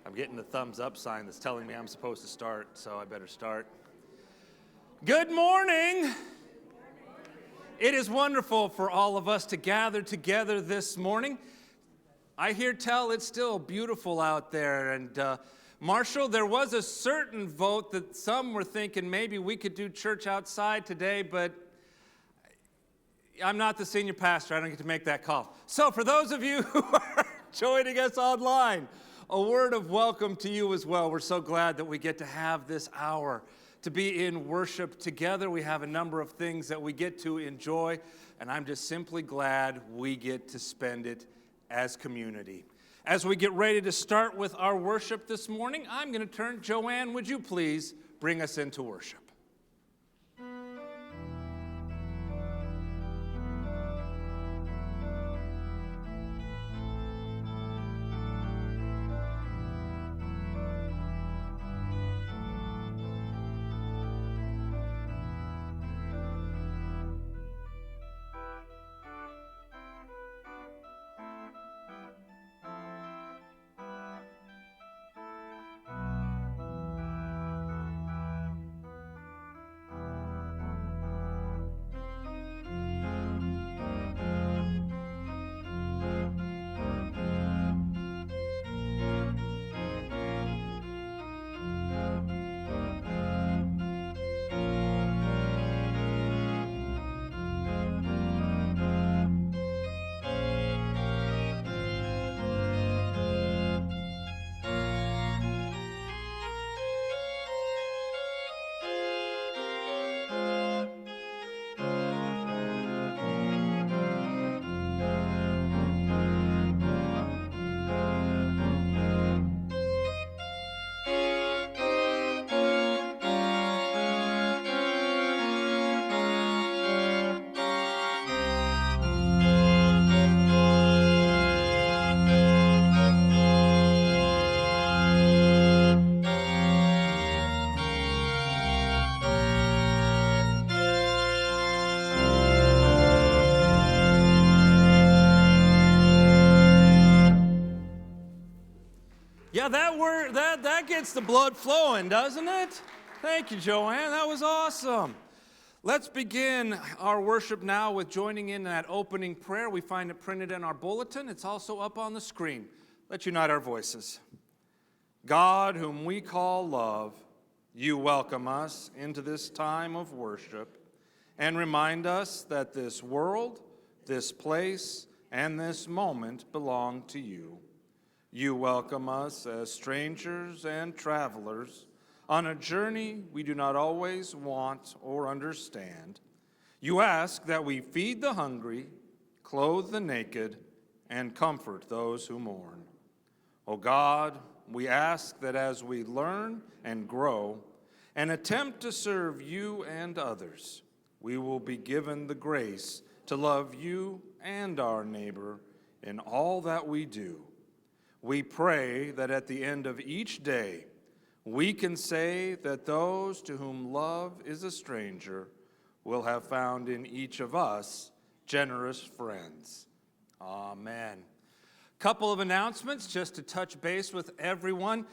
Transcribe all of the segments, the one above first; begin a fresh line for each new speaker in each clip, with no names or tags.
I'm getting the thumbs up sign that's telling me I'm supposed to start, so I better start. Good morning. It is wonderful for all of us to gather together this morning. I hear tell it's still beautiful out there. And Marshall, there was a certain vote that some were thinking maybe we could do church outside today, but I'm not the senior pastor. I don't get to make that call. So for those of you who are joining us online, a word of welcome to you as well. We're so glad that we get to have this hour to be in worship together. We have a number of things that we get to enjoy, and I'm just simply glad we get to spend it as community. As we get ready to start with our worship this morning, I'm going to turn, Joanne, would you please bring us into worship? Yeah, that gets the blood flowing, doesn't it? Thank you, Joanne. That was awesome. Let's begin our worship now with joining in that opening prayer. We find it printed in our bulletin. It's also up on the screen. Let's unite our voices. God, whom we call love, you welcome us into this time of worship and remind us that this world, this place, and this moment belong to you. You welcome us as strangers and travelers on a journey we do not always want or understand. You ask that we feed the hungry, clothe the naked, and comfort those who mourn. O God, we ask that as we learn and grow and attempt to serve you and others, we will be given the grace to love you and our neighbor in all that we do. We pray that at the end of each day, we can say that those to whom love is a stranger will have found in each of us generous friends. Amen. Couple of announcements just to touch base with everyone.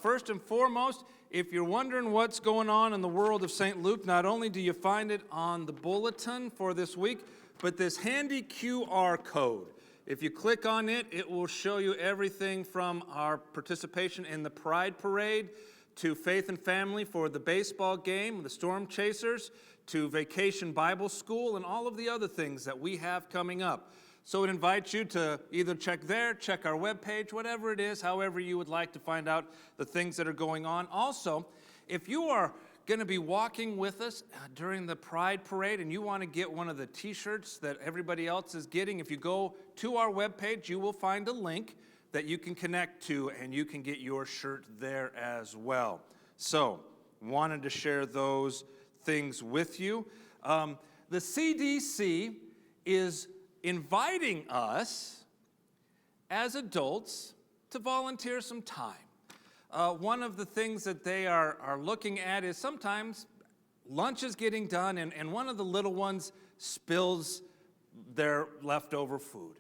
First and foremost, if you're wondering what's going on in the world of St. Luke, not only do you find it on the bulletin for this week, but this handy QR code. If you click on it, it will show you everything from our participation in the Pride Parade to Faith and Family for the baseball game, the Storm Chasers, to Vacation Bible School, and all of the other things that we have coming up. So it invites you to either check there, check our webpage, whatever it is, however you would like to find out the things that are going on. Also, if you are going to be walking with us during the Pride Parade and you want to get one of the t-shirts that everybody else is getting, if you go to our webpage, you will find a link that you can connect to and you can get your shirt there as well. So, wanted to share those things with you. The CDC is inviting us as adults to volunteer some time. One of the things that they are looking at is sometimes lunch is getting done and one of the little ones spills their leftover food.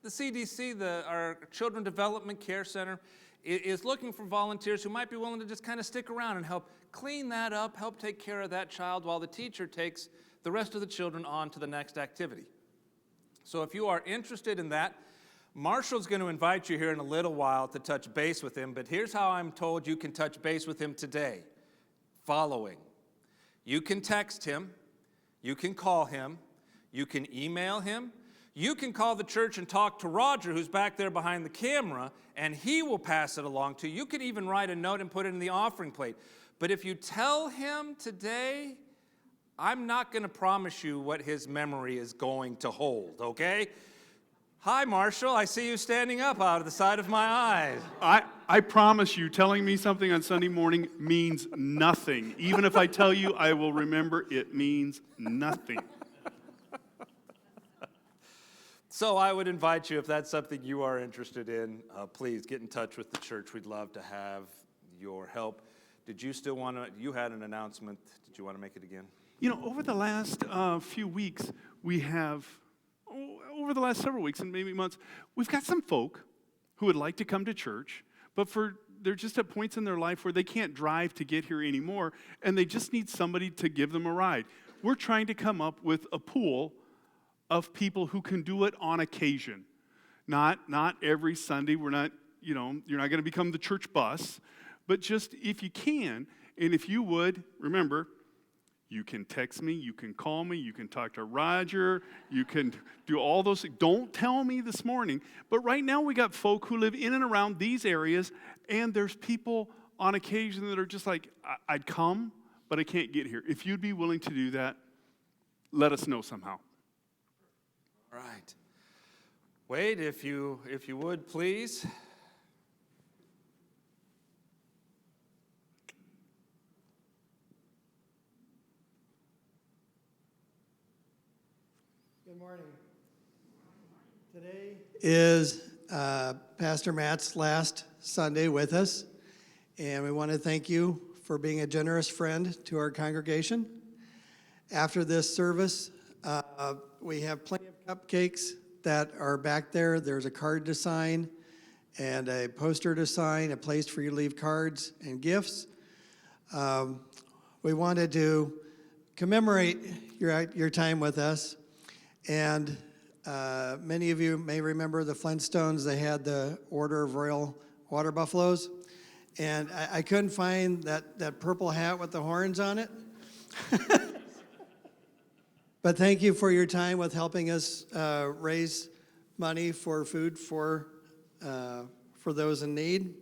The CDC, our Children Development Care Center, is looking for volunteers who might be willing to just kind of stick around and help clean that up, help take care of that child while the teacher takes the rest of the children on to the next activity. So if you are interested in that, Marshall's going to invite you here in a little while to touch base with him, but here's how I'm told you can touch base with him today. Following. You can text him, you can call him, you can email him, you can call the church and talk to Roger, who's back there behind the camera, and he will pass it along to you. You could even write a note and put it in the offering plate. But if you tell him today, I'm not going to promise you what his memory is going to hold, okay? Hi, Marshall. I see you standing up out of the side of my eyes.
I promise you, telling me something on Sunday morning means nothing. Even if I tell you I will remember, it means nothing.
So I would invite you, if that's something you are interested in, please get in touch with the church. We'd love to have your help. Did you still want to, you had an announcement. Did you want to make it again?
You know, over the last few weeks, over the last several weeks and maybe months, we've got some folk who would like to come to church, but they're just at points in their life where they can't drive to get here anymore, and they just need somebody to give them a ride. We're trying to come up with a pool of people who can do it on occasion. Not every Sunday. We're not, you're not going to become the church bus, but just if you can, and if you would, remember, you can text me, you can call me, you can talk to Roger, you can do all those things. Don't tell me this morning, but right now we got folk who live in and around these areas, and there's people on occasion that are just like, I'd come, but I can't get here. If you'd be willing to do that, let us know somehow.
All right. Wade, if you would, please.
Good morning. Today is Pastor Matt's last Sunday with us, and we want to thank you for being a generous friend to our congregation. After this service, we have plenty of cupcakes that are back there. There's a card to sign and a poster to sign, a place for you to leave cards and gifts. We wanted to commemorate your time with us. And many of you may remember the Flintstones. They had the Order of Royal Water Buffaloes. And I couldn't find that purple hat with the horns on it. But thank you for your time with helping us raise money for food for those in need.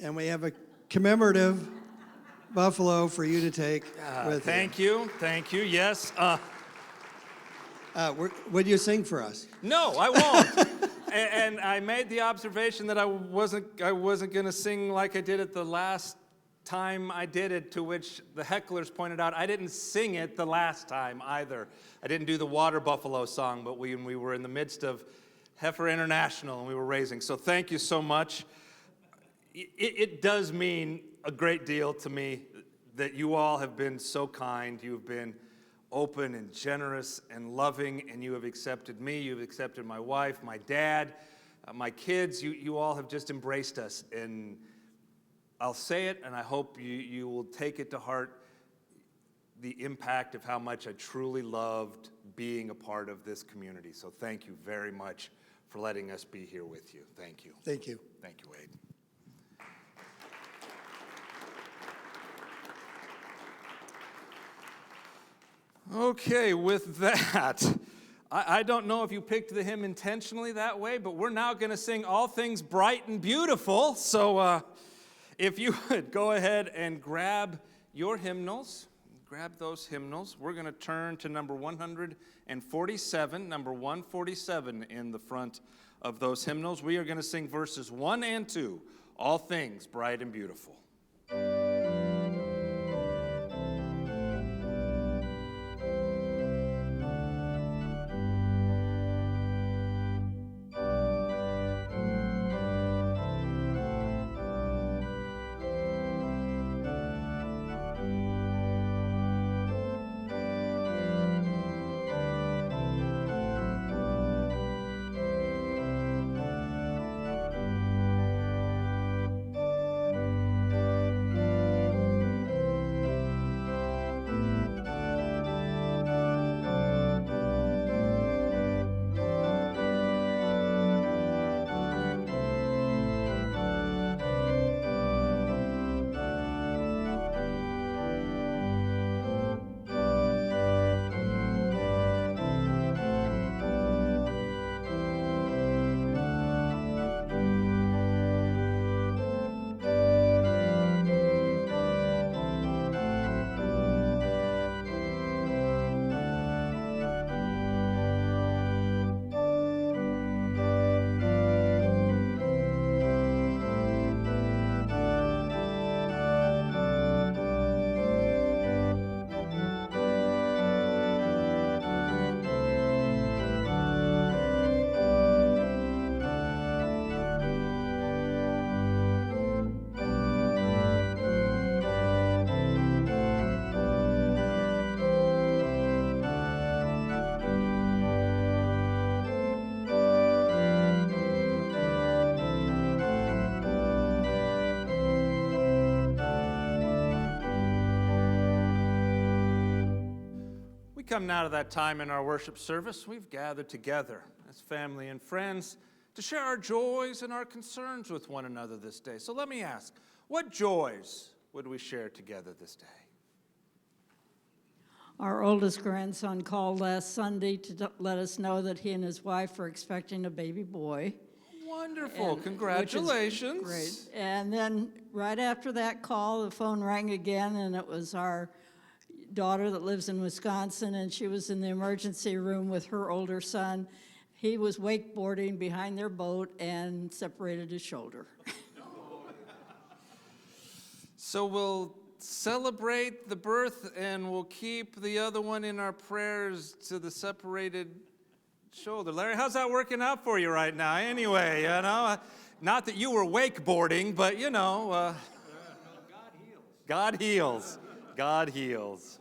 And we have a commemorative buffalo for you to take with you.
Thank you. Yes.
Would you sing for us?
No, I won't. and I made the observation that I wasn't going to sing like I did it the last time I did it, to which the hecklers pointed out I didn't sing it the last time either. I didn't do the Water Buffalo song, but we were in the midst of Heifer International and we were raising. So thank you so much. It does mean a great deal to me that you all have been so kind. You've been open and generous and loving, and you have accepted me, you've accepted my wife, my dad, my kids. You all have just embraced us, and I'll say it, and I hope you will take it to heart, the impact of how much I truly loved being a part of this community. So thank you very much for letting us be here with you. Thank you.
Thank you.
Thank you, Wade. Okay, with that, I don't know if you picked the hymn intentionally that way, but we're now going to sing All Things Bright and Beautiful. So if you would go ahead and grab your hymnals, grab those hymnals. We're going to turn to number 147, number 147 in the front of those hymnals. We are going to sing verses 1 and 2, All Things Bright and Beautiful. come now to that time in our worship service. We've gathered together as family and friends to share our joys and our concerns with one another this day. So let me ask, what joys would we share together this day?
Our oldest grandson called last Sunday to let us know that he and his wife are expecting a baby boy.
Wonderful.
And-
Congratulations.
which is great. And then right after that call, the phone rang again, and it was our daughter that lives in Wisconsin, and she was in the emergency room with her older son. He was wakeboarding behind their boat and separated his shoulder.
So we'll celebrate the birth and we'll keep the other one in our prayers to the separated shoulder. Larry, how's that working out for you right now? Anyway, not that you were wakeboarding, but God heals. God heals.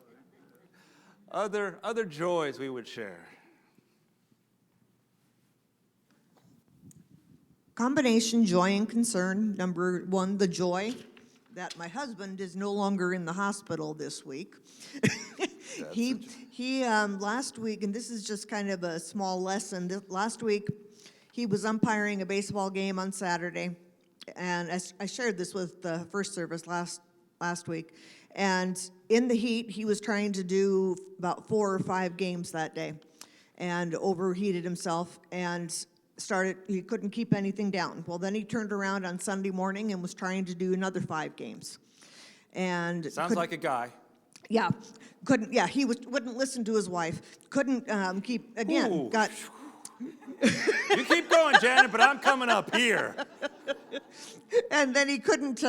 Other joys we would share.
Combination joy and concern. Number one, the joy that my husband is no longer in the hospital this week. He last week, and this is just kind of a small lesson. Last week, he was umpiring a baseball game on Saturday, and I shared this with the first service last week. And in the heat, he was trying to do about 4 or 5 games that day, and overheated himself and he couldn't keep anything down. Well, then he turned around on Sunday morning and was trying to do another 5 games. And
Sounds like a guy.
Yeah, he wouldn't listen to his wife. Couldn't keep, again,
Ooh.
got...
You keep going, Janet, but I'm coming up here.
And then he couldn't,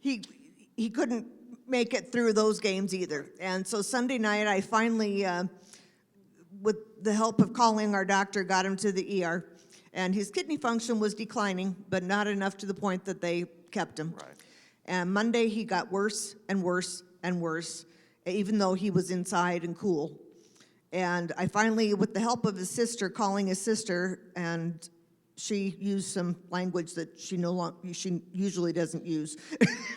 he couldn't make it through those games either. And so Sunday night, I finally, with the help of calling our doctor, got him to the ER. And his kidney function was declining, but not enough to the point that they kept him.
Right.
And Monday, he got worse and worse and worse, even though he was inside and cool. And I finally, with the help of his sister, calling his sister, and she used some language that she usually doesn't use,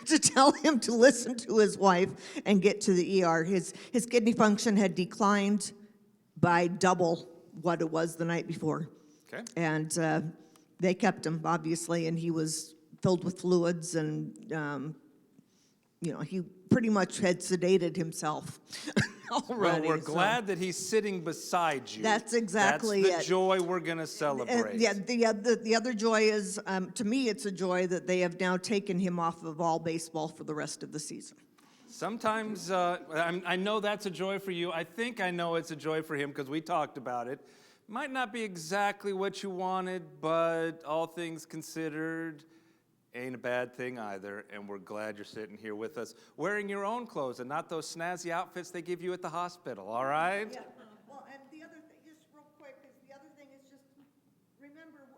to tell him to listen to his wife and get to the ER. His kidney function had declined by double what it was the night before.
Okay.
And they kept him, obviously, and he was filled with fluids, and he pretty much had sedated himself already.
Well, we're glad that he's sitting beside you.
That's exactly
That's the
it.
joy we're going to celebrate.
Yeah, the other joy is, to me, it's a joy that they have now taken him off of all baseball for the rest of the season.
Sometimes, I know that's a joy for you. I think I know it's a joy for him because we talked about it. Might not be exactly what you wanted, but all things considered, ain't a bad thing either, and we're glad you're sitting here with us, wearing your own clothes and not those snazzy outfits they give you at the hospital, all right?
Yeah, well, and the other thing, just real quick, is the other thing is just, remember,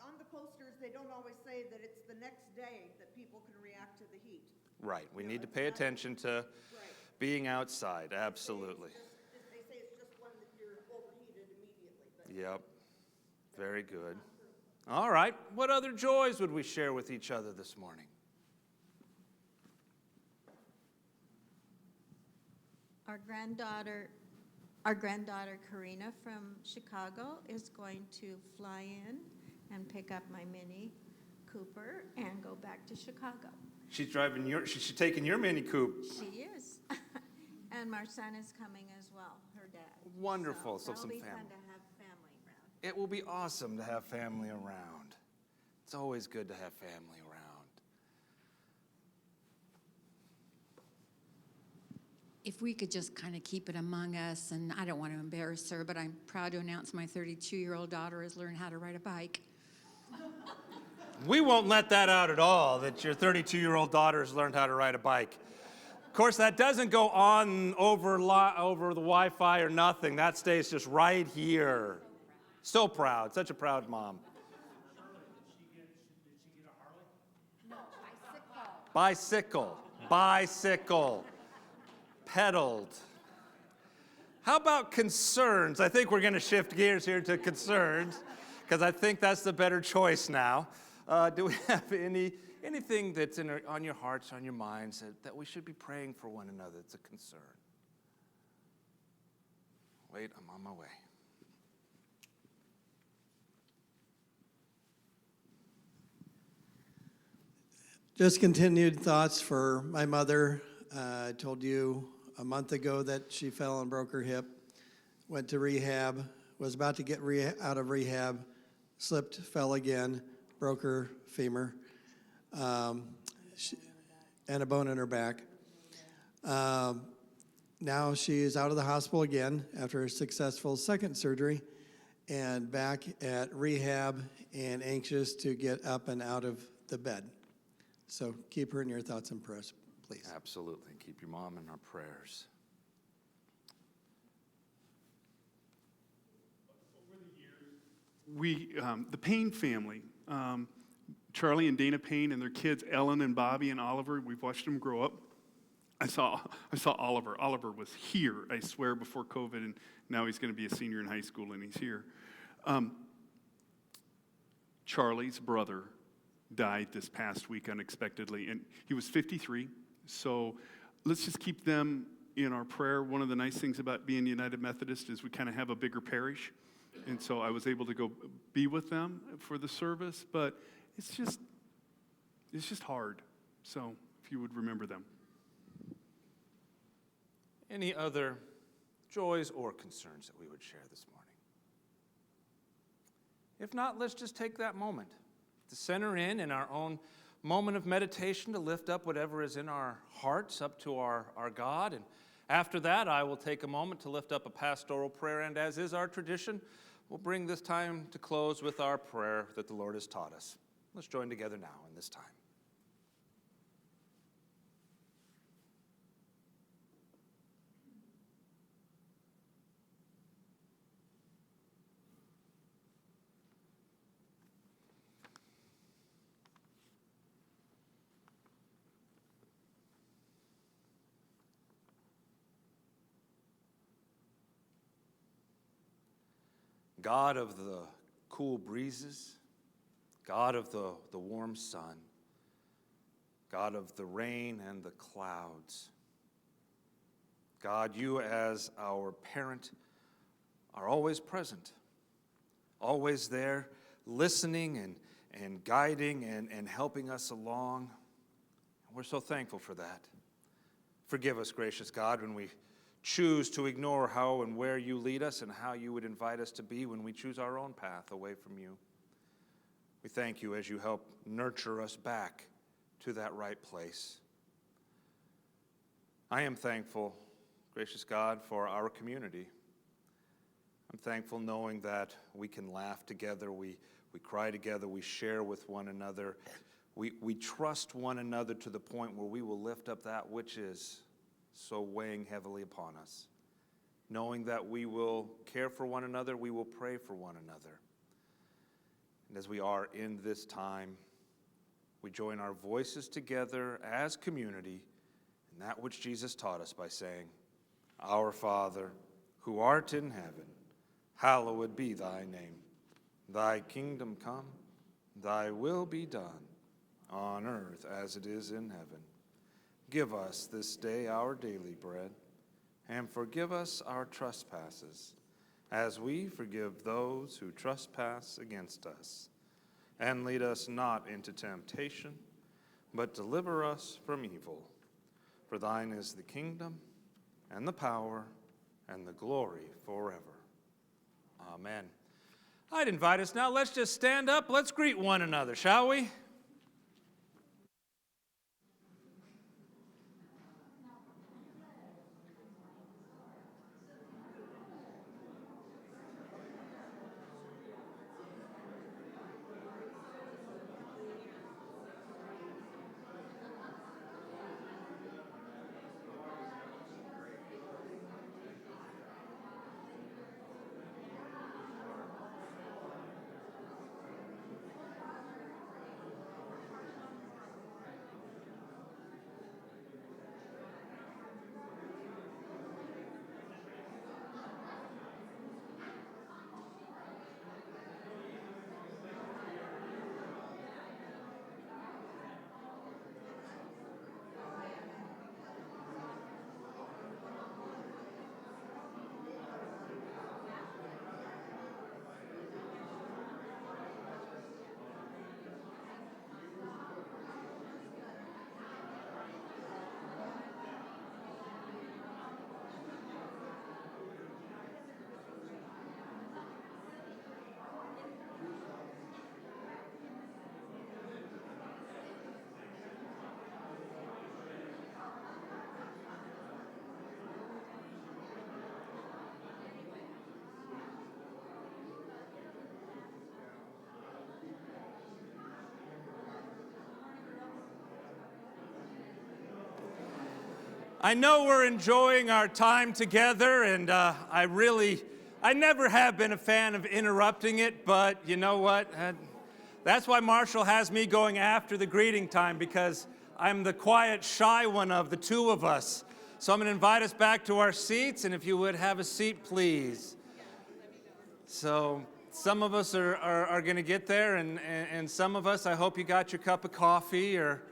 on the posters, they don't always say that it's the next day that people can react to the heat.
Right, we need to pay attention to being outside, absolutely.
They say it's just when you're overheated immediately. But
Yep, very good. All right, what other joys would we share with each other this morning?
Our granddaughter Karina from Chicago is going to fly in and pick up my Mini Cooper and go back to Chicago.
She's taking your Mini Coupe.
She is. And Marcin is coming as well, her dad.
Wonderful, so
that'll
some
be
family.
fun to have family around.
It will be awesome to have family around. It's always good to have family around.
If we could just kind of keep it among us, and I don't want to embarrass her, but I'm proud to announce my 32-year-old daughter has learned how to ride a bike.
We won't let that out at all, that your 32-year-old daughter has learned how to ride a bike. Of course, that doesn't go on over the Wi-Fi or nothing. That stays just right here. So proud, such a proud mom.
Did she get a Harley?
Bicycle. Pedaled. How about concerns? I think we're going to shift gears here to concerns, because I think that's the better choice now. Do we have anything that's on your hearts, on your minds, that we should be praying for one another? It's a concern. Wait, I'm on my way.
Just continued thoughts for my mother. I told you a month ago that she fell and broke her hip, went to rehab, was about to get out of rehab, slipped, fell again, broke her femur, and a bone in her back. Now she's out of the hospital again after a successful second surgery and back at rehab and anxious to get up and out of the bed. So keep her in your thoughts and prayers, please.
Absolutely. Keep your mom in our prayers.
The Payne family, Charlie and Dana Payne and their kids, Ellen and Bobby and Oliver, we've watched them grow up. I saw Oliver. Oliver was here, I swear, before COVID, and now he's going to be a senior in high school, and he's here. Charlie's brother died this past week unexpectedly, and he was 53, so let's just keep them in our prayer. One of the nice things about being United Methodist is we kind of have a bigger parish, and so I was able to go be with them for the service, but it's just hard, so if you would remember them.
Any other joys or concerns that we would share this morning? If not, let's just take that moment to center in our own moment of meditation, to lift up whatever is in our hearts up to our God. And after that, I will take a moment to lift up a pastoral prayer. And as is our tradition, we'll bring this time to close with our prayer that the Lord has taught us. Let's join together now in this time. God of the cool breezes, God of the warm sun, God of the rain and the clouds, God, you as our parent are always present, always there, listening and guiding and helping us along. We're so thankful for that. Forgive us, gracious God, when we choose to ignore how and where you lead us and how you would invite us to be when we choose our own path away from you. We thank you as you help nurture us back to that right place. I am thankful, gracious God, for our community. I'm thankful knowing that we can laugh together, we cry together, we share with one another. We trust one another to the point where we will lift up that which is so weighing heavily upon us. Knowing that we will care for one another, we will pray for one another. And as we are in this time, we join our voices together as community in that which Jesus taught us by saying, Our Father, who art in heaven, hallowed be thy name. Thy kingdom come, thy will be done, on earth as it is in heaven. Give us this day our daily bread, and forgive us our trespasses, as we forgive those who trespass against us. And lead us not into temptation, but deliver us from evil. For thine is the kingdom, and the power, and the glory forever. Amen. I'd invite us now, let's just stand up, let's greet one another, shall we? I know we're enjoying our time together, and I never have been a fan of interrupting it, but you know what? That's why Marshall has me going after the greeting time, because I'm the quiet, shy one of the two of us. So I'm going to invite us back to our seats, and if you would have a seat, please. So some of us are going to get there, and some of us, I hope you got your cup of coffee, or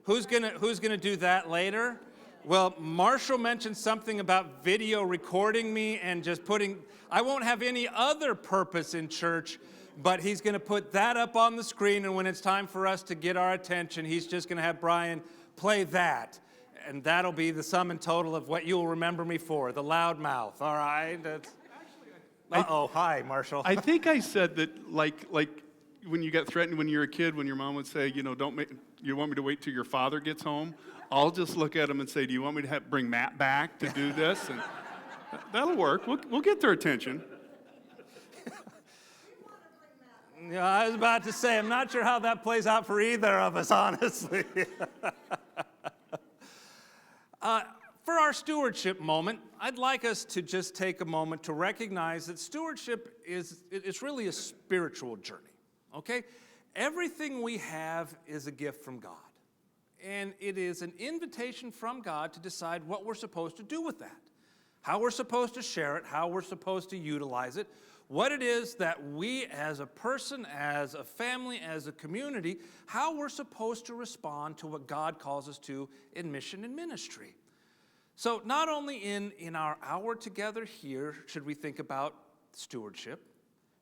who's gonna do that later? Well, Marshall mentioned something about video recording me and just I won't have any other purpose in church, but he's gonna put that up on the screen, and when it's time for us to get our attention, he's just gonna have Brian play that. And that'll be the sum and total of what you'll remember me for, the loud mouth, all right? Hi, Marshall.
I think I said that, like when you got threatened when you were a kid, when your mom would say, you want me to wait till your father gets home? I'll just look at him and say, do you want me to bring Matt back to do this? And that'll work. We'll get their attention.
Yeah, I was about to say, I'm not sure how that plays out for either of us, honestly. For our stewardship moment, I'd like us to just take a moment to recognize that stewardship it's really a spiritual journey, okay? Everything we have is a gift from God, and it is an invitation from God to decide what we're supposed to do with that, how we're supposed to share it, how we're supposed to utilize it, what it is that we as a person, as a family, as a community, how we're supposed to respond to what God calls us to in mission and ministry. So not only in our hour together here should we think about stewardship,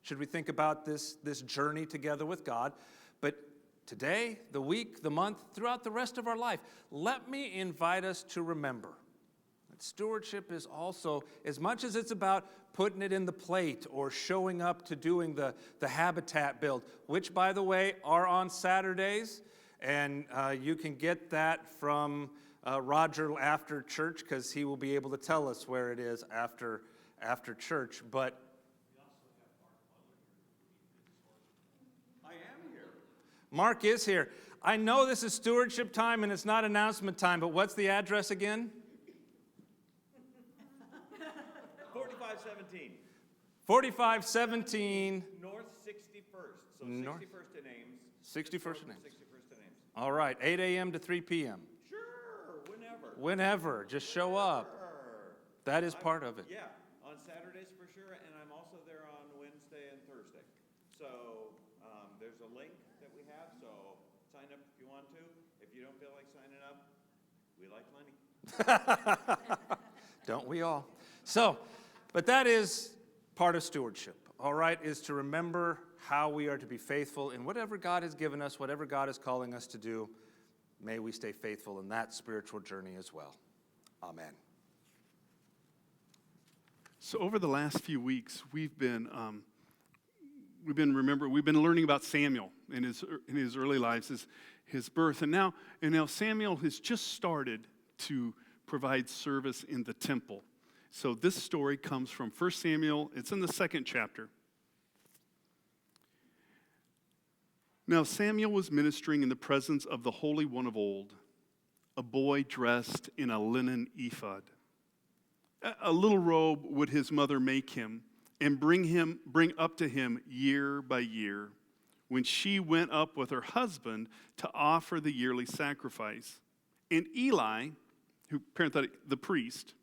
should we think about this journey together with God, but today, the week, the month, throughout the rest of our life, let me invite us to remember that stewardship is also, as much as it's about putting it in the plate or showing up to doing the habitat build, which, by the way, are on Saturdays, and you can get that from Roger after church, because he will be able to tell us where it is after church. But I am here. Mark is here. I know this is stewardship time and it's not announcement time, but what's the address again?
4517.
4517.
North 61st. So 61st and Ames.
61st and Ames.
61st and Ames.
All right, 8 a.m. to 3 p.m. Whenever, just show up. That is part of it.
Yeah, on Saturdays for sure, and I'm also there on Wednesday and Thursday. So there's a link that we have, so sign up if you want to. If you don't feel like signing up, we like money.
Don't we all? So, but that is part of stewardship, all right, is to remember how we are to be faithful in whatever God has given us, whatever God is calling us to do. May we stay faithful in that spiritual journey as well. Amen.
So over the last few weeks, we've been learning about Samuel in his early lives, his birth, and now Samuel has just started to provide service in the temple. So this story comes from 1 Samuel. It's in the 2nd chapter. Now Samuel was ministering in the presence of the Holy One of old, a boy dressed in a linen ephod. A little robe would his mother make him and bring up to him year by year, when she went up with her husband to offer the yearly sacrifice. And Eli, the priest,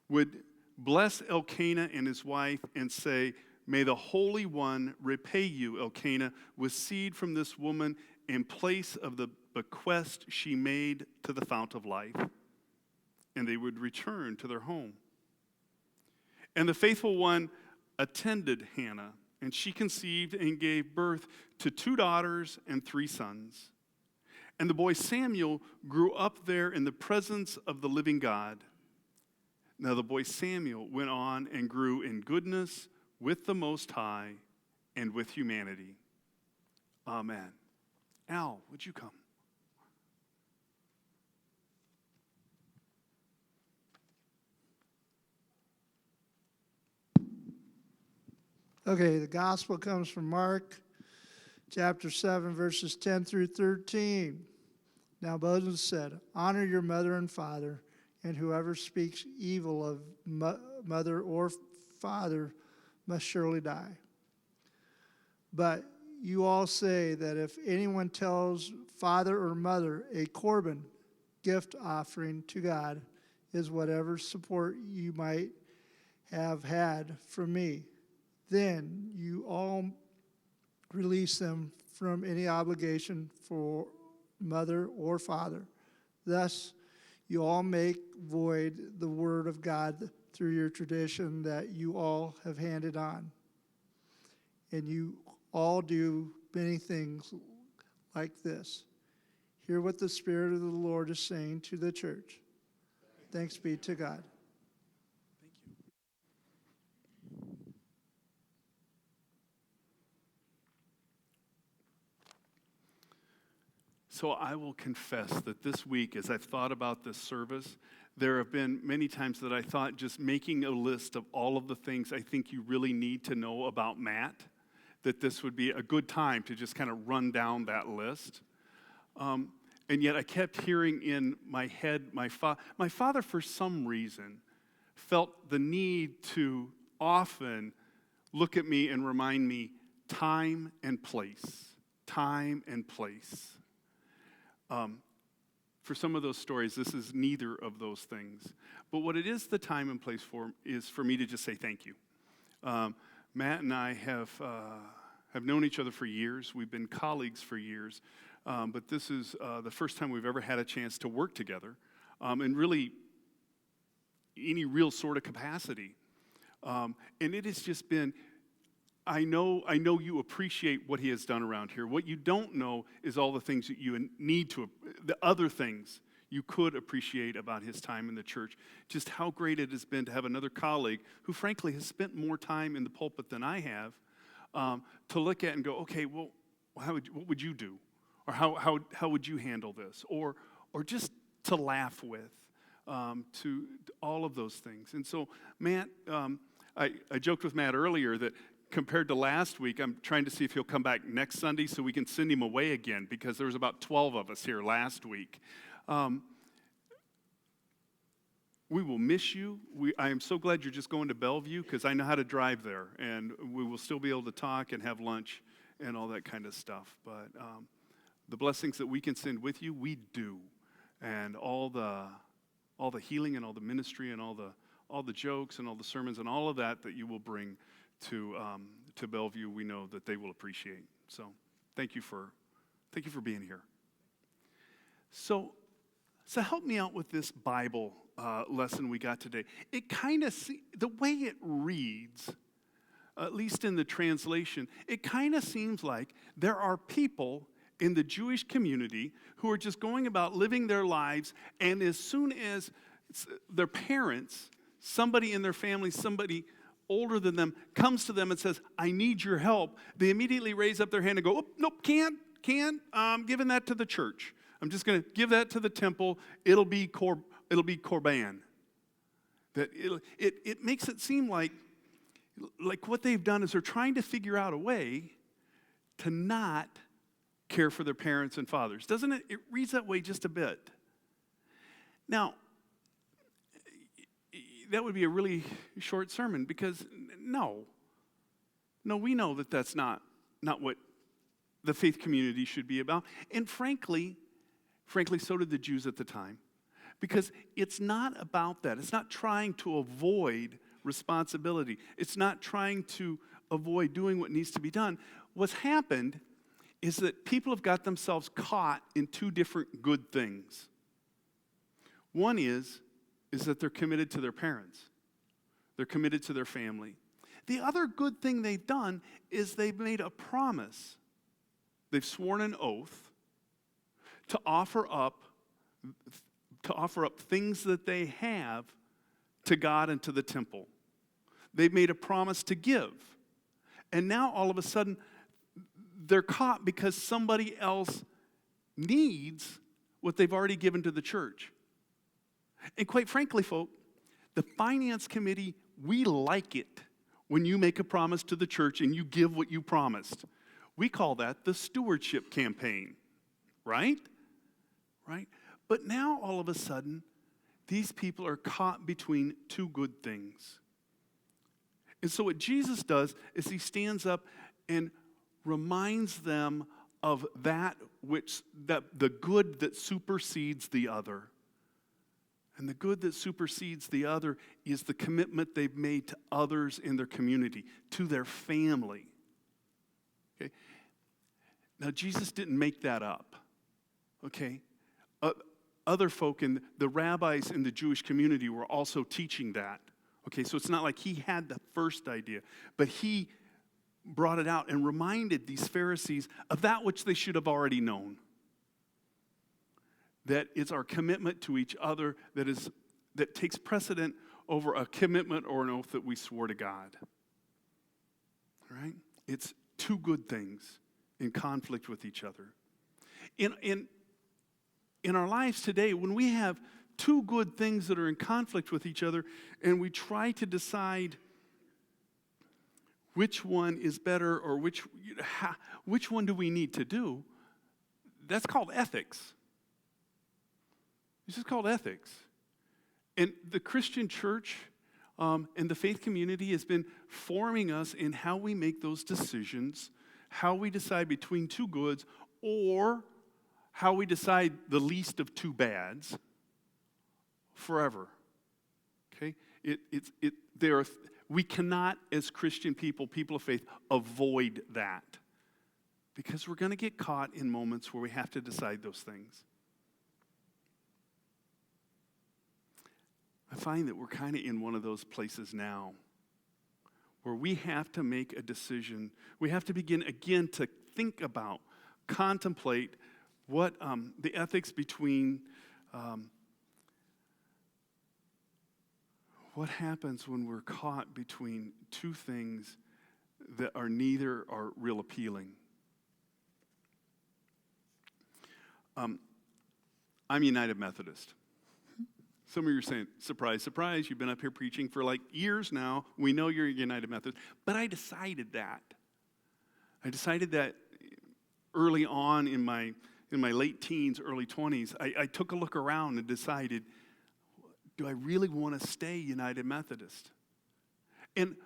would bless Elkanah and his wife and say, "May the Holy One repay you, Elkanah, with seed from this woman in place of the bequest she made to the fount of life." And they would return to their home. And the faithful one attended Hannah, and she conceived and gave birth to 2 daughters and 3 sons. And the boy Samuel grew up there in the presence of the living God. Now the boy Samuel went on and grew in goodness with the Most High and with humanity. Amen. Al, would you come?
Okay, the gospel comes from Mark chapter 7, verses 10 through 13. Now Moses said, honor your mother and father, and whoever speaks evil of mother or father must surely die. But you all say that if anyone tells father or mother a korban, gift offering to God, is whatever support you might have had from me, then you all release them from any obligation for mother or father. Thus, you all make void the word of God through your tradition that you all have handed on. And you all do many things like this. Hear what the Spirit of the Lord is saying to the church. Thanks be to God.
So I will confess that this week, as I've thought about this service, there have been many times that I thought just making a list of all of the things I think you really need to know about Matt, that this would be a good time to just kind of run down that list. And yet I kept hearing in my head, my father, for some reason, felt the need to often look at me and remind me time and place, time and place. For some of those stories, this is neither of those things. But what it is the time and place for is for me to just say thank you. Matt and I have known each other for years. We've been colleagues for years. But this is the first time we've ever had a chance to work together in really any real sort of capacity. And it has just been, I know you appreciate what he has done around here. What you don't know is all the things that you need to, the other things you could appreciate about his time in the church. Just how great it has been to have another colleague who, frankly, has spent more time in the pulpit than I have, to look at and go, okay, well, what would you do? Or how would you handle this? Or just to laugh with, to all of those things. And so, Matt, I joked with Matt earlier that compared to last week, I'm trying to see if he'll come back next Sunday so we can send him away again, because there was about 12 of us here last week. We will miss you. I am so glad you're just going to Bellevue, because I know how to drive there, and we will still be able to talk and have lunch and all that kind of stuff. But the blessings that we can send with you, we do. And all the healing and all the ministry and all the jokes and all the sermons and all of that you will bring to Bellevue, we know that they will appreciate. So thank you for being here. So help me out with this Bible lesson we got today. It kind of, the way it reads, at least in the translation, it kind of seems like there are people in the Jewish community who are just going about living their lives, and as soon as their parents, somebody in their family, somebody older than them, comes to them and says, I need your help, they immediately raise up their hand and go, oh, nope, can't, I'm giving that to the church. I'm just going to give that to the temple. It'll be korban. That it makes it seem like what they've done is they're trying to figure out a way to not care for their parents and fathers. Doesn't it? It reads that way just a bit. Now, that would be a really short sermon, because no, we know that that's not what the faith community should be about. And frankly, so did the Jews at the time. Because it's not about that. It's not trying to avoid responsibility. It's not trying to avoid doing what needs to be done. What's happened is that people have got themselves caught in two different good things. One is that they're committed to their parents. They're committed to their family. The other good thing they've done is they've made a promise. They've sworn an oath to offer up things that they have to God and to the temple. They've made a promise to give. And now all of a sudden, they're caught because somebody else needs what they've already given to the church. And quite frankly, folk, the finance committee, we like it when you make a promise to the church and you give what you promised. We call that the stewardship campaign, right? right? But now, all of a sudden, these people are caught between two good things. And so what Jesus does is he stands up and reminds them of that the good that supersedes the other. And the good that supersedes the other is the commitment they've made to others in their community, to their family. Okay? Now, Jesus didn't make that up. Okay? Other folk in the rabbis in the Jewish community were also teaching that. Okay, so it's not like he had the first idea, but he brought it out and reminded these Pharisees of that which they should have already known. That it's our commitment to each other that takes precedent over a commitment or an oath that we swore to God. All right? It's two good things in conflict with each other. In our lives today, when we have two good things that are in conflict with each other, and we try to decide which one is better or which one do we need to do, that's called ethics. This is called ethics. And the Christian church and the faith community has been forming us in how we make those decisions, how we decide between two goods, or how we decide the least of two bads forever. Okay? We cannot, as Christian people of faith, avoid that. Because we're going to get caught in moments where we have to decide those things. I find that we're kind of in one of those places now where we have to make a decision. We have to begin again to think about, contemplate what the ethics between what happens when we're caught between two things that are neither are real appealing. I'm United Methodist. Some of you are saying, surprise, surprise, you've been up here preaching for like years now. We know you're a United Methodist. But I decided that. Early on in my late teens, early 20s, I took a look around and decided, do I really want to stay United Methodist? And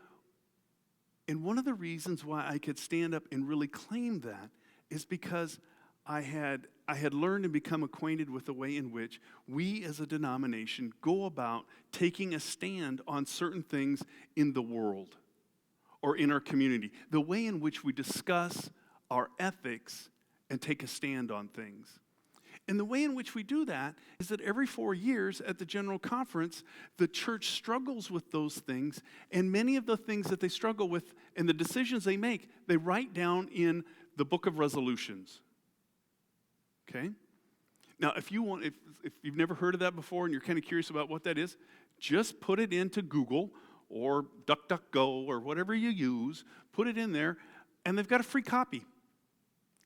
one of the reasons why I could stand up and really claim that is because I had learned and become acquainted with the way in which we as a denomination go about taking a stand on certain things in the world or in our community. The way in which we discuss our ethics and take a stand on things. And the way in which we do that is that every 4 years at the General Conference, the church struggles with those things, and many of the things that they struggle with and the decisions they make, they write down in the book of resolutions. Okay? Now, if you've never heard of that before and you're kind of curious about what that is, just put it into Google or DuckDuckGo or whatever you use, put it in there, and they've got a free copy.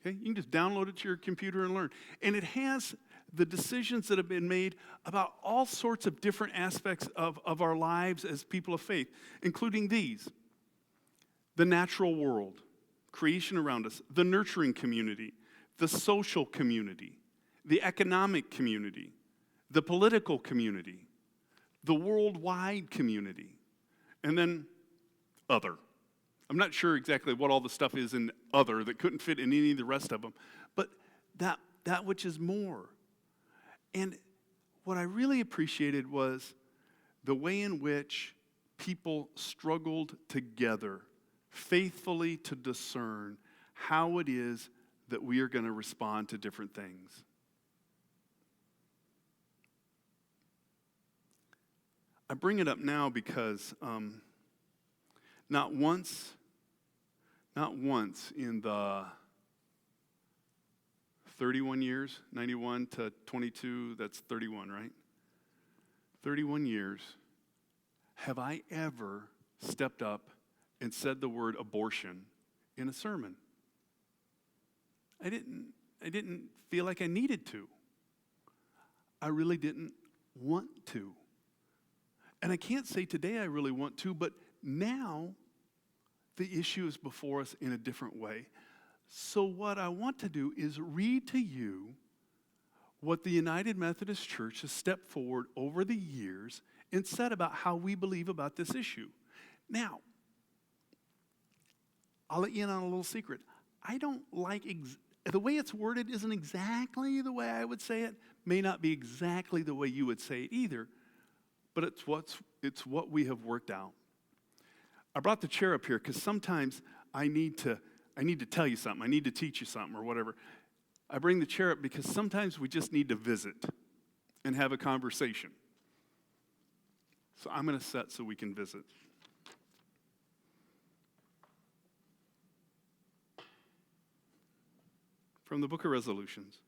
Okay? You can just download it to your computer and learn. And it has the decisions that have been made about all sorts of different aspects of our lives as people of faith, including these: the natural world, creation around us, the nurturing community, the social community, the economic community, the political community, the worldwide community, and then other. I'm not sure exactly what all the stuff is in other that couldn't fit in any of the rest of them, but that which is more. And what I really appreciated was the way in which people struggled together faithfully to discern how it is that we are going to respond to different things. I bring it up now because not once in the 31 years, 91 to 22, that's 31, right? 31 years, have I ever stepped up and said the word abortion in a sermon. I didn't feel like I needed to. I really didn't want to. And I can't say today I really want to, but now the issue is before us in a different way. So what I want to do is read to you what the United Methodist Church has stepped forward over the years and said about how we believe about this issue. Now, I'll let you in on a little secret. I don't like the way it's worded isn't exactly the way I would say it, may not be exactly the way you would say it either, but it's what we have worked out. I brought the chair up here because sometimes I need to tell you something. I need to teach you something or whatever. I bring the chair up because sometimes we just need to visit and have a conversation. So I'm going to set so we can visit. From the Book of Resolutions.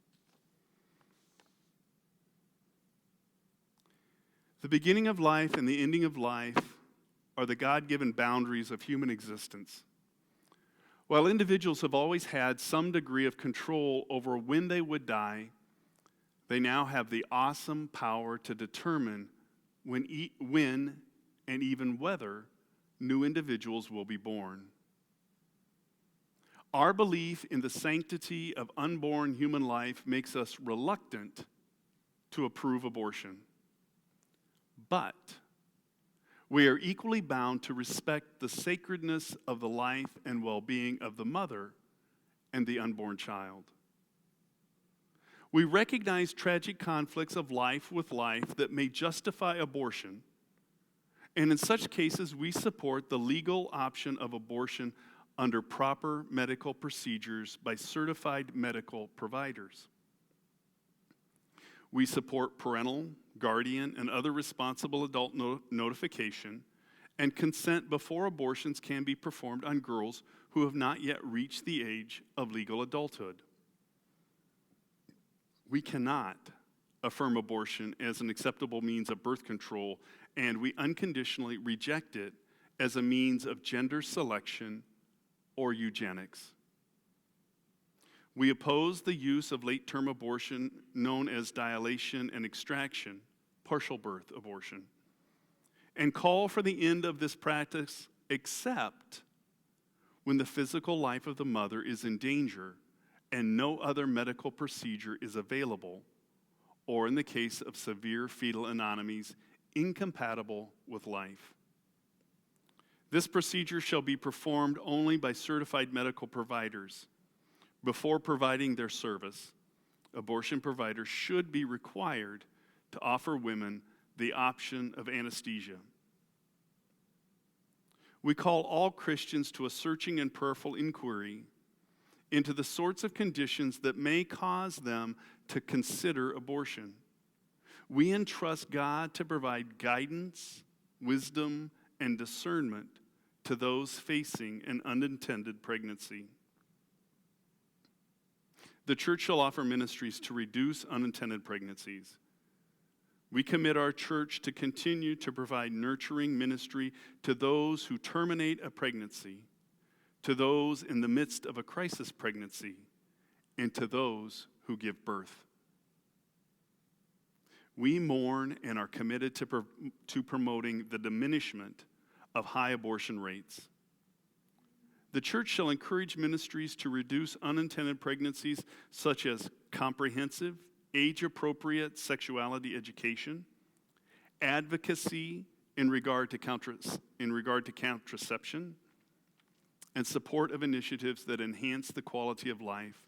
The beginning of life and the ending of life are the God-given boundaries of human existence. While individuals have always had some degree of control over when they would die, they now have the awesome power to determine when and even whether new individuals will be born. Our belief in the sanctity of unborn human life makes us reluctant to approve abortion. But we are equally bound to respect the sacredness of the life and well-being of the mother and the unborn child. We recognize tragic conflicts of life with life that may justify abortion, and in such cases, we support the legal option of abortion under proper medical procedures by certified medical providers. We support parental, guardian, and other responsible adult notification and consent before abortions can be performed on girls who have not yet reached the age of legal adulthood. We cannot affirm abortion as an acceptable means of birth control, and we unconditionally reject it as a means of gender selection or eugenics. We oppose the use of late-term abortion known as dilation and extraction, partial birth abortion, and call for the end of this practice except when the physical life of the mother is in danger and no other medical procedure is available, or in the case of severe fetal anomalies incompatible with life. This procedure shall be performed only by certified medical providers. Before providing their service, abortion providers should be required to offer women the option of anesthesia. We call all Christians to a searching and prayerful inquiry into the sorts of conditions that may cause them to consider abortion. We entrust God to provide guidance, wisdom, and discernment to those facing an unintended pregnancy. The church shall offer ministries to reduce unintended pregnancies. We commit our church to continue to provide nurturing ministry to those who terminate a pregnancy, to those in the midst of a crisis pregnancy, and to those who give birth. We mourn and are committed to promoting the diminishment of high abortion rates. The church shall encourage ministries to reduce unintended pregnancies, such as comprehensive, age-appropriate sexuality education, advocacy in regard to contraception, and support of initiatives that enhance the quality of life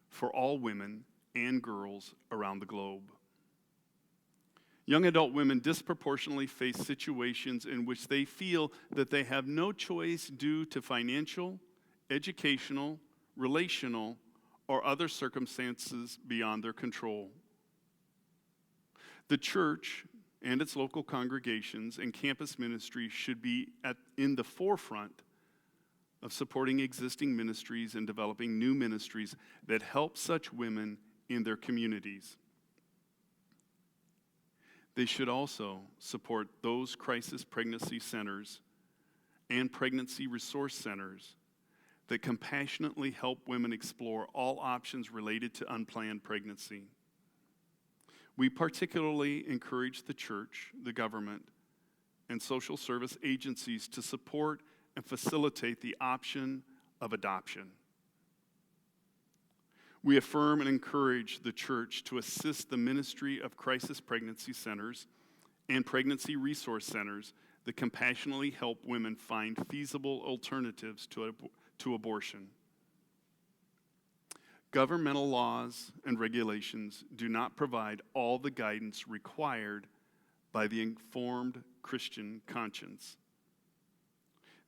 for all women and girls around the globe. Young adult women disproportionately face situations in which they feel that they have no choice due to financial, educational, relational, or other circumstances beyond their control. The church and its local congregations and campus ministry should be in the forefront of supporting existing ministries and developing new ministries that help such women in their communities. They should also support those crisis pregnancy centers and pregnancy resource centers that compassionately help women explore all options related to unplanned pregnancy. We particularly encourage the church, the government, and social service agencies to support and facilitate the option of adoption. We affirm and encourage the church to assist the ministry of crisis pregnancy centers and pregnancy resource centers that compassionately help women find feasible alternatives to abortion. Governmental laws and regulations do not provide all the guidance required by the informed Christian conscience.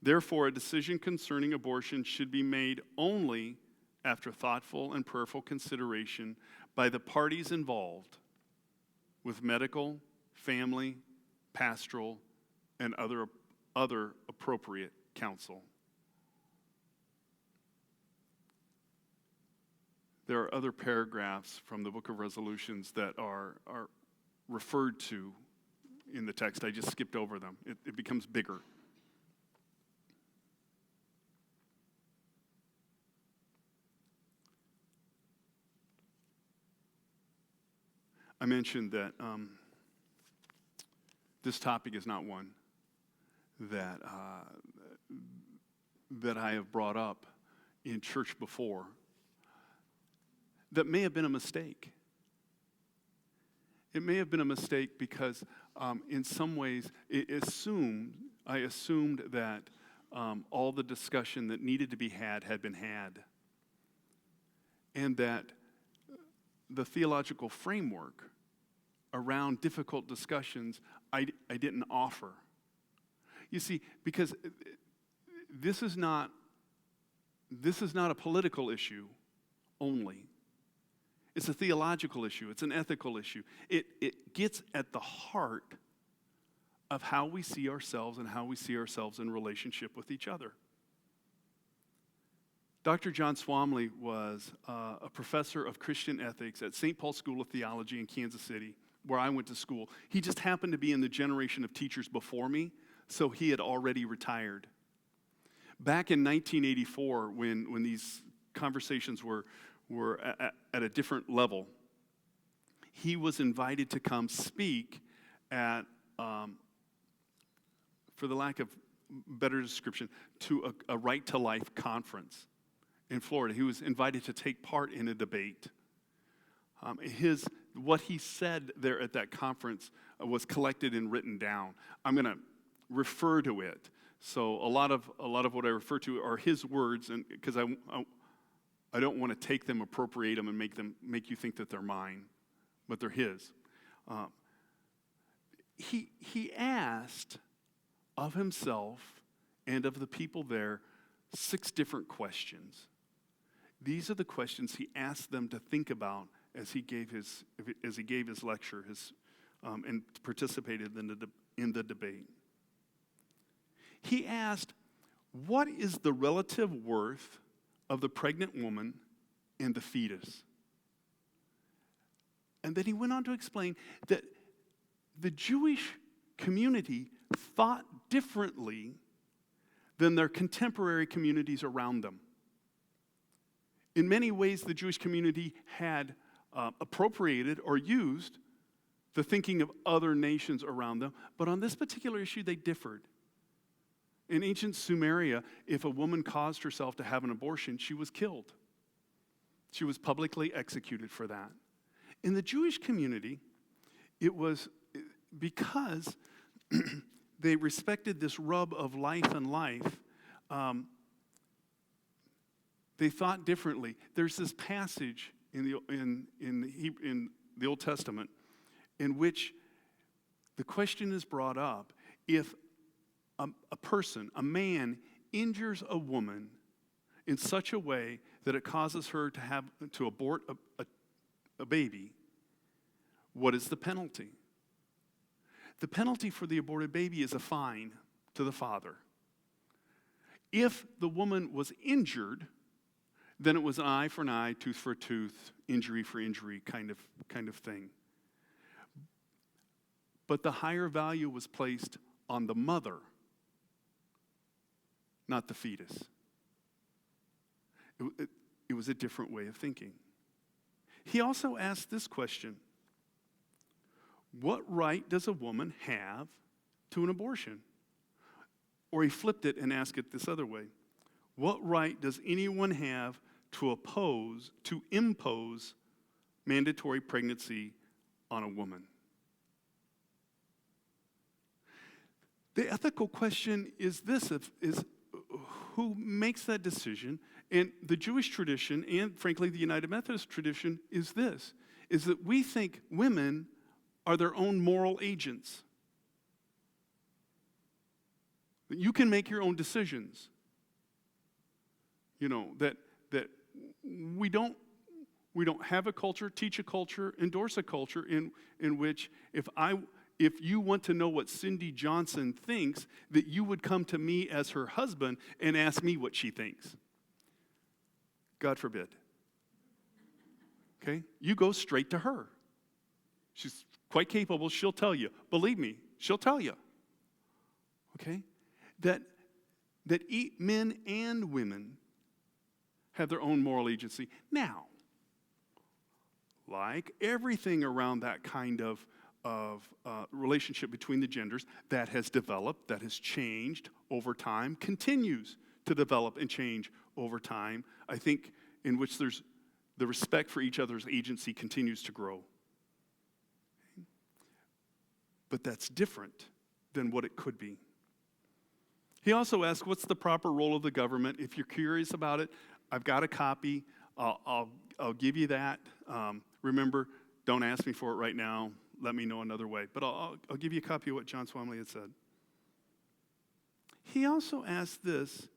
Therefore, a decision concerning abortion should be made only after thoughtful and prayerful consideration by the parties involved with medical, family, pastoral, and other appropriate counsel. There are other paragraphs from the book of resolutions that are referred to in the text. I just skipped over them. It becomes bigger. I mentioned that this topic is not one that I have brought up in church before. That may have been a mistake. It may have been a mistake because in some ways I assumed that all the discussion that needed to be had been had. And that the theological framework around difficult discussions I didn't offer. You see, because this is not a political issue only. It's a theological issue. It's an ethical issue. It gets at the heart of how we see ourselves and how we see ourselves in relationship with each other. Dr. John Swamley was a professor of Christian ethics at St. Paul School of Theology in Kansas City, where I went to school. He just happened to be in the generation of teachers before me, so he had already retired. Back in 1984, when these conversations were at a different level, he was invited to come speak at, for the lack of better description, to a Right to Life conference in Florida. He was invited to take part in a debate. What he said there at that conference was collected and written down. I'm going to refer to it. So a lot of what I refer to are his words, and because I don't want to take them, appropriate them, and make you think that they're mine, but they're his. He asked of himself and of the people there 6 different questions. These are the questions he asked them to think about as he gave his lecture, and participated in the debate. He asked, "What is the relative worth of the pregnant woman and the fetus?" And then he went on to explain that the Jewish community thought differently than their contemporary communities around them. In many ways, the Jewish community had appropriated or used the thinking of other nations around them, but on this particular issue, they differed. In ancient Sumeria, if a woman caused herself to have an abortion, she was killed. She was publicly executed for that. In the Jewish community, it was because they respected this rub of life and life, they thought differently. There's this passage in the Old Testament in which the question is brought up, if a man injures a woman in such a way that it causes her to abort a baby, what is the penalty? The penalty for the aborted baby is a fine to the father. If the woman was injured, then it was an eye for an eye, tooth for a tooth, injury for injury kind of thing. But the higher value was placed on the mother, not the fetus. It was a different way of thinking. He also asked this question: what right does a woman have to an abortion? Or he flipped it and asked it this other way: what right does anyone have to impose mandatory pregnancy on a woman. The ethical question is this, is who makes that decision? And the Jewish tradition, and frankly the United Methodist tradition, is this, is that we think women are their own moral agents. That you can make your own decisions. You know, that we don't have a culture, teach a culture, endorse a culture in which if you want to know what Cindy Johnson thinks, that you would come to me as her husband and ask me what she thinks. God forbid. Okay? You go straight to her. She's quite capable. She'll tell you. Believe me, she'll tell you. Okay? That men and women have their own moral agency. Now, like everything around that kind of relationship between the genders, that has developed, that has changed over time, continues to develop and change over time. I think in which there's the respect for each other's agency continues to grow. But that's different than what it could be. He also asked, what's the proper role of the government? If you're curious about it, I've got a copy. I'll give you that. Remember, don't ask me for it right now. Let me know another way. But I'll give you a copy of what John Swamley had said. He also asked this,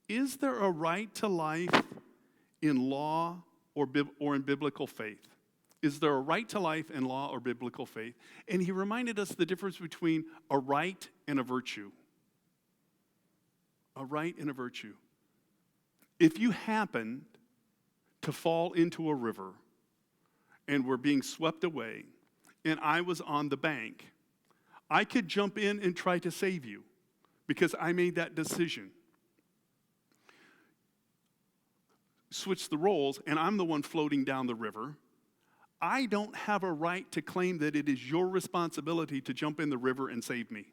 is there a right to life in law or in biblical faith? Is there a right to life in law or biblical faith? And he reminded us the difference between a right and a virtue. A right and a virtue. If you happen to fall into a river and were being swept away, and I was on the bank, I could jump in and try to save you because I made that decision. Switch the roles, and I'm the one floating down the river. I don't have a right to claim that it is your responsibility to jump in the river and save me.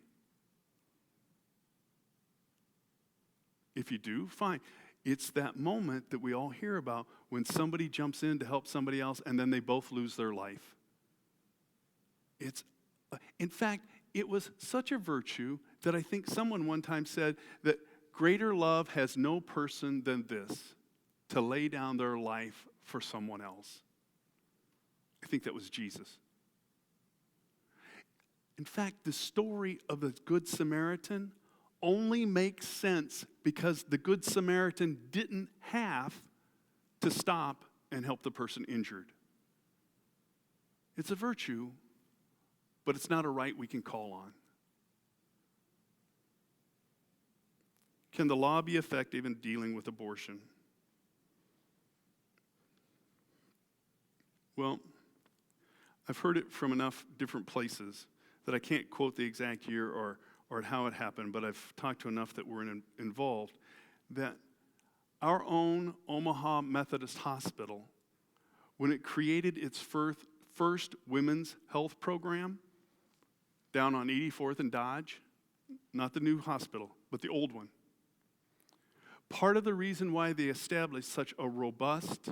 If you do, fine. It's that moment that we all hear about when somebody jumps in to help somebody else and then they both lose their life. In fact, it was such a virtue that I think someone one time said that greater love has no person than this, to lay down their life for someone else. I think that was Jesus. In fact, the story of the Good Samaritan only makes sense because the Good Samaritan didn't have to stop and help the person injured. It's a virtue, but it's not a right we can call on. Can the law be effective in dealing with abortion? Well, I've heard it from enough different places that I can't quote the exact year or how it happened, but I've talked to enough that were involved, that our own Omaha Methodist Hospital, when it created its first women's health program down on 84th and Dodge, not the new hospital, but the old one, part of the reason why they established such a robust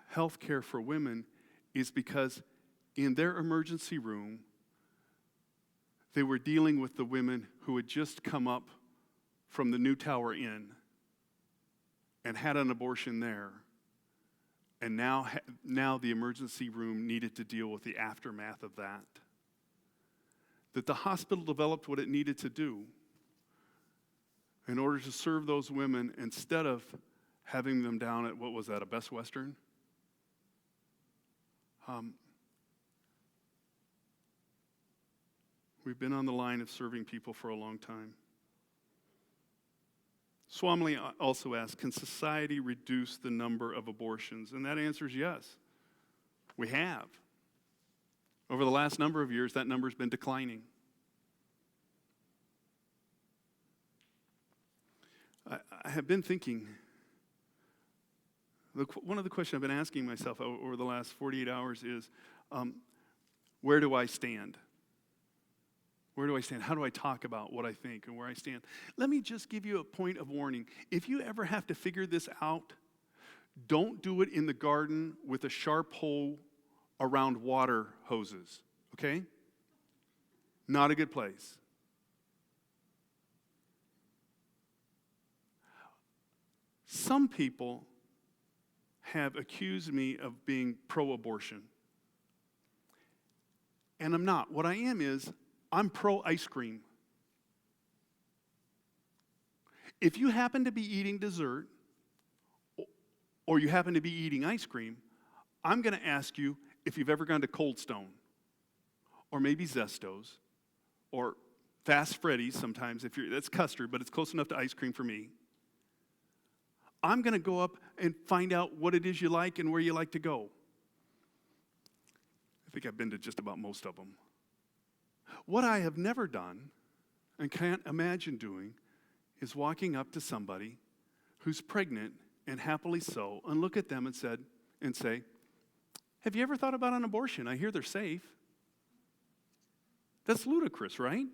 health care for women is because in their emergency room, they were dealing with the women who had just come up from the New Tower Inn and had an abortion there. And now the emergency room needed to deal with the aftermath of that. That the hospital developed what it needed to do in order to serve those women instead of having them down at, what was that, a Best Western? We've been on the line of serving people for a long time. Swamley also asked, can society reduce the number of abortions? And that answer is yes. We have. Over the last number of years, that number has been declining. I have been thinking, one of the questions I've been asking myself over the last 48 hours is, where do I stand? Where do I stand? How do I talk about what I think and where I stand? Let me just give you a point of warning. If you ever have to figure this out Don't do it in the garden with a sharp hole around water hoses, okay? Not a good place. Some people have accused me of being pro-abortion. And I'm not. What I am is, I'm pro-ice cream. If you happen to be eating dessert, or you happen to be eating ice cream, I'm going to ask you if you've ever gone to Cold Stone, or maybe Zesto's, or Fast Freddy's sometimes. That's custard, but it's close enough to ice cream for me. I'm going to go up and find out what it is you like and where you like to go. I think I've been to just about most of them. What I have never done and can't imagine doing is walking up to somebody who's pregnant and happily so and look at them and say, have you ever thought about an abortion? I hear they're safe. That's ludicrous, right?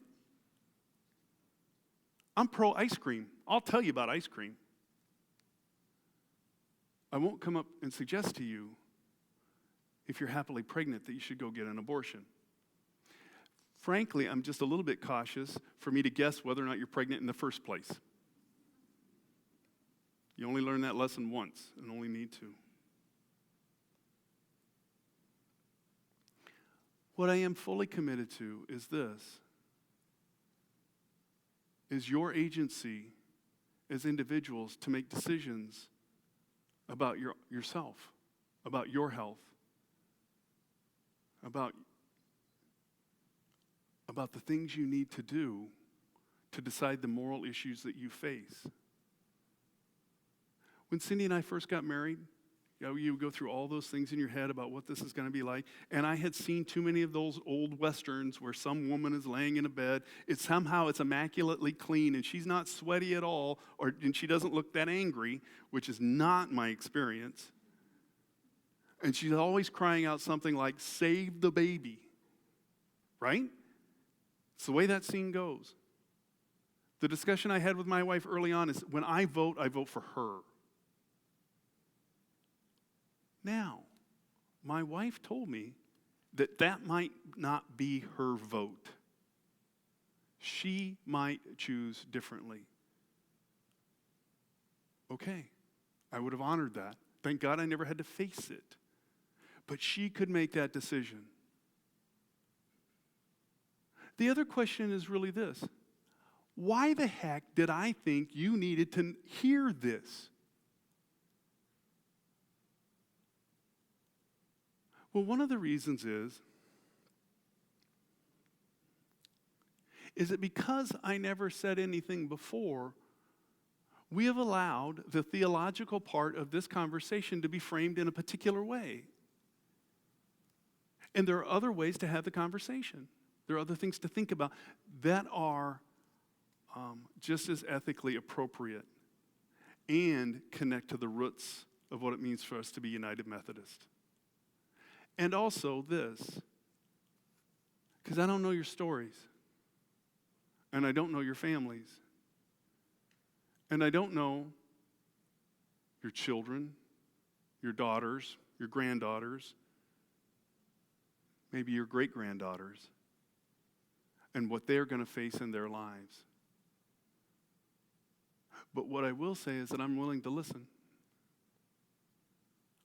I'm pro ice cream. I'll tell you about ice cream. I won't come up and suggest to you, if you're happily pregnant, that you should go get an abortion. Frankly, I'm just a little bit cautious for me to guess whether or not you're pregnant in the first place. You only learn that lesson once and only need to. What I am fully committed to is this, is your agency as individuals to make decisions about yourself, about your health, about the things you need to do to decide the moral issues that you face. When Cindy and I first got married, you go through all those things in your head about what this is going to be like. And I had seen too many of those old westerns where some woman is laying in a bed. It's immaculately clean, and she's not sweaty at all, and she doesn't look that angry, which is not my experience. And she's always crying out something like, "Save the baby," right? It's the way that scene goes. The discussion I had with my wife early on is, when I vote for her. Now, my wife told me that might not be her vote. She might choose differently. Okay, I would have honored that. Thank God I never had to face it. But she could make that decision. The other question is really this. Why the heck did I think you needed to hear this? Well, one of the reasons is that because I never said anything before, we have allowed the theological part of this conversation to be framed in a particular way. And there are other ways to have the conversation. There are other things to think about that are just as ethically appropriate and connect to the roots of what it means for us to be United Methodist. And also this, because I don't know your stories, and I don't know your families, and I don't know your children, your daughters, your granddaughters, maybe your great-granddaughters, and what they're going to face in their lives. But what I will say is that I'm willing to listen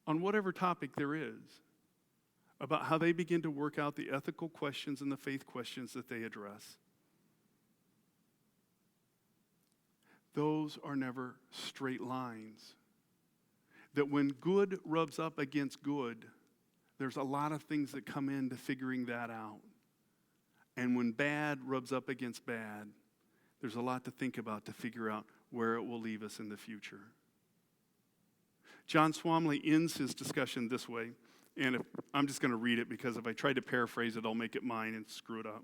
on whatever topic there is about how they begin to work out the ethical questions and the faith questions that they address. Those are never straight lines. That when good rubs up against good, there's a lot of things that come into figuring that out. And when bad rubs up against bad, there's a lot to think about to figure out where it will leave us in the future. John Swamley ends his discussion this way, and I'm just going to read it because if I try to paraphrase it, I'll make it mine and screw it up.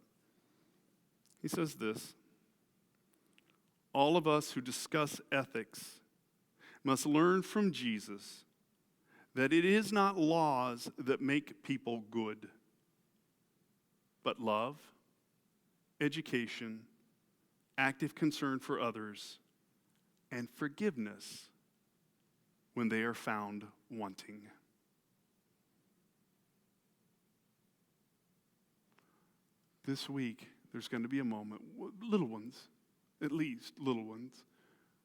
He says this: all of us who discuss ethics must learn from Jesus that it is not laws that make people good, but love, education, active concern for others, and forgiveness when they are found wanting. This week, there's going to be a moment, little ones, at least little ones,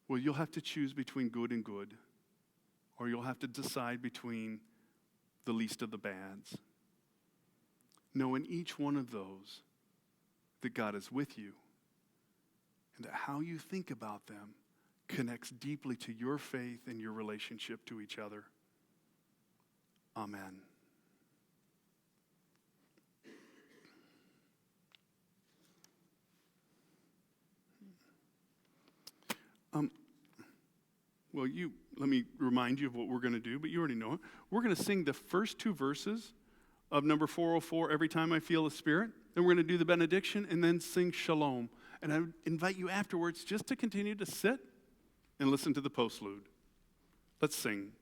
where you'll have to choose between good and good, or you'll have to decide between the least of the bads. Know in each one of those that God is with you, and that how you think about them connects deeply to your faith and your relationship to each other. Amen. Well, let me remind you of what we're going to do, but you already know it. We're going to sing the first two verses of number 404, Every Time I Feel the Spirit. Then we're going to do the benediction and then sing Shalom. And I invite you afterwards just to continue to sit and listen to the postlude. Let's sing.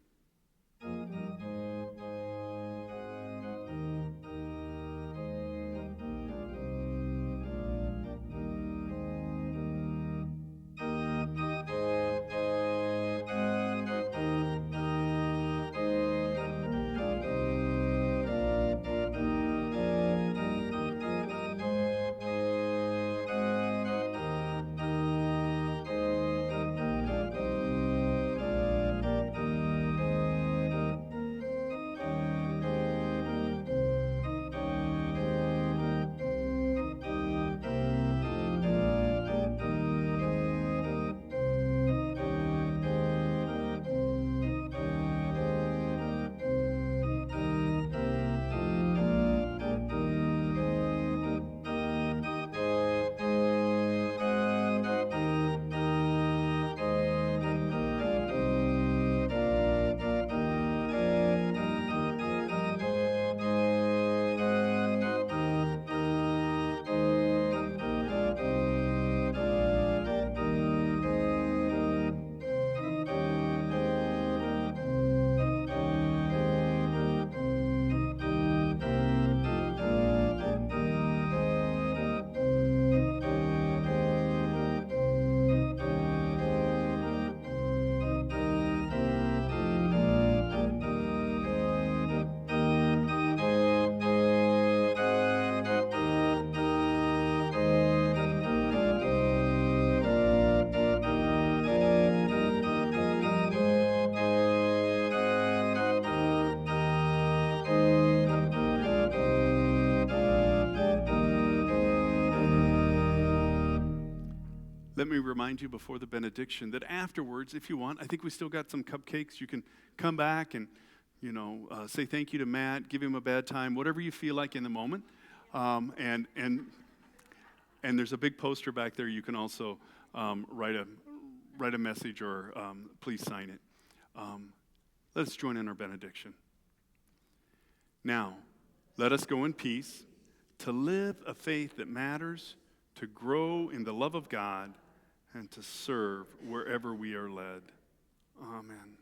Let me remind you before the benediction that afterwards, if you want, I think we still got some cupcakes. You can come back and, say thank you to Matt, give him a bad time, whatever you feel like in the moment. And there's a big poster back there. You can also write a message or please sign it. Let's join in our benediction. Now, let us go in peace to live a faith that matters, to grow in the love of God, and to serve wherever we are led. Amen.